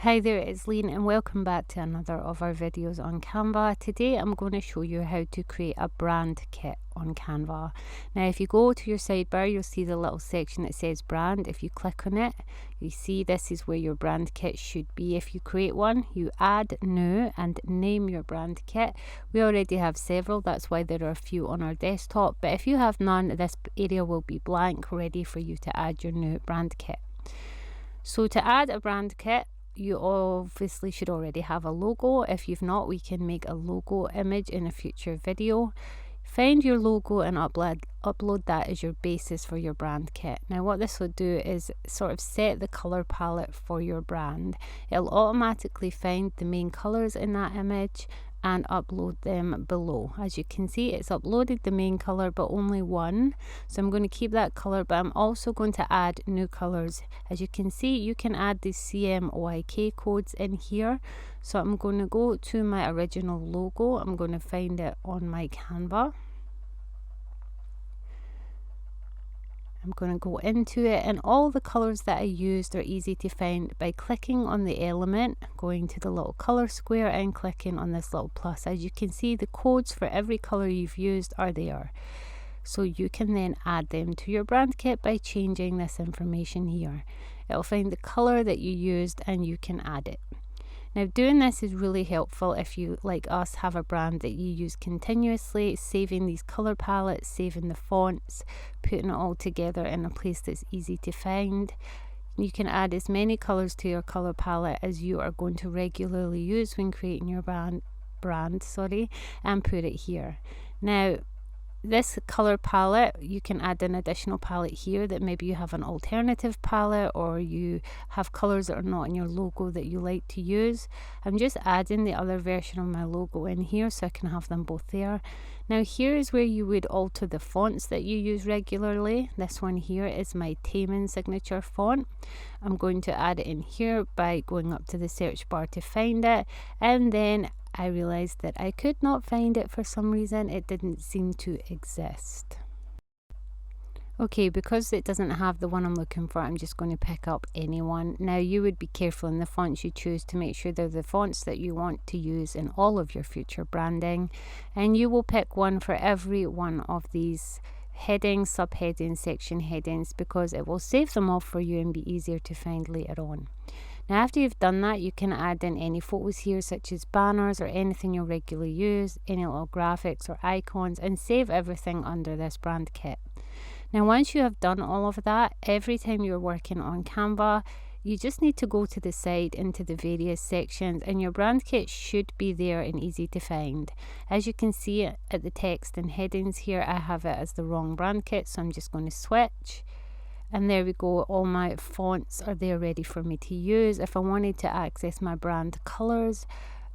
Hi there, it's Lean and welcome back to another of our videos on Canva. Today I'm going to show you how to create a brand kit on Canva. Now if you go to your sidebar, you'll see the little section that says brand. If you click on it, you see this is where your brand kit should be. If you create one, you add new and name your brand kit. We already have several, that's why there are a few on our desktop, but if you have none, this area will be blank, ready for you to add your new brand kit. So to add a brand kit, you obviously should already have a logo. If you've not, we can make a logo image in a future video. Find your logo and upload that as your basis for your brand kit. Now what this will do is sort of set the color palette for your brand. It'll automatically find the main colors in that image and upload them below. As you can see, it's uploaded the main color but only one, so I'm going to keep that color, but I'm also going to add new colors. As you can see, you can add the CMYK codes in here. So I'm going to go to my original logo. I'm going to find it on my Canva. I'm going to go into it, and all the colors that I used are easy to find by clicking on the element, going to the little color square and clicking on this little plus. As you can see, the codes for every color you've used are there. So you can then add them to your brand kit by changing this information here. It'll find the color that you used and you can add it. Now doing this is really helpful if you, like us, have a brand that you use continuously, saving these color palettes, saving the fonts, putting it all together in a place that's easy to find. You can add as many colors to your color palette as you are going to regularly use when creating your brand, and put it here. Now this color palette, you can add an additional palette here that maybe you have an alternative palette, or you have colors that are not in your logo that you like to use. I'm just adding the other version of my logo in here so I can have them both there. Now here is where you would alter the fonts that you use regularly. This one here is my Taman signature font. I'm going to add it in here by going up to the search bar to find it, and then I realized that I could not find it for some reason. It didn't seem to exist. Okay, because it doesn't have the one I'm looking for, I'm just going to pick up any one. Now you would be careful in the fonts you choose to make sure they're the fonts that you want to use in all of your future branding, and you will pick one for every one of these headings, subheadings, section headings, because it will save them all for you and be easier to find later on. Now after you've done that, you can add in any photos here, such as banners or anything you'll regularly use, any little graphics or icons, and save everything under this brand kit. Now once you have done all of that, every time you're working on Canva, you just need to go to the side into the various sections, and your brand kit should be there and easy to find. As you can see at the text and headings here, I have it as the wrong brand kit, so I'm just going to switch. And there we go, all my fonts are there ready for me to use. If I wanted to access my brand colors,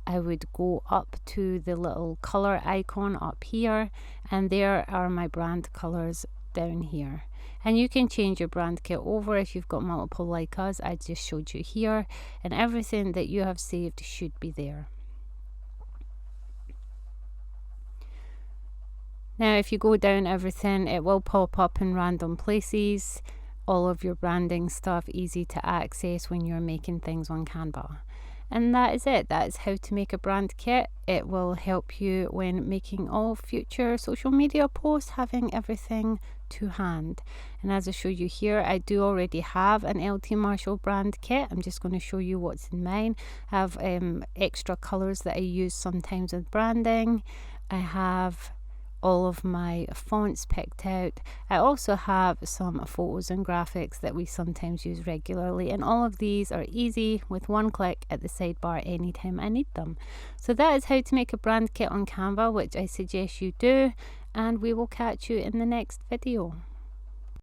I would go up to the little color icon up here, and there are my brand colors down here. And you can change your brand kit over if you've got multiple like us. I just showed you here, and everything that you have saved should be there. Now if you go down everything, it will pop up in random places. All of your branding stuff easy to access when you're making things on Canva. And that is it. That is how to make a brand kit. It will help you when making all future social media posts, having everything to hand. And as I show you here, I do already have an L.T.Marshall brand kit. I'm just going to show you what's in mine. I have extra colors that I use sometimes with branding. I have all of my fonts picked out. I also have some photos and graphics that we sometimes use regularly, and all of these are easy with one click at the sidebar anytime I need them. So that is how to make a brand kit on Canva, which I suggest you do, and we will catch you in the next video.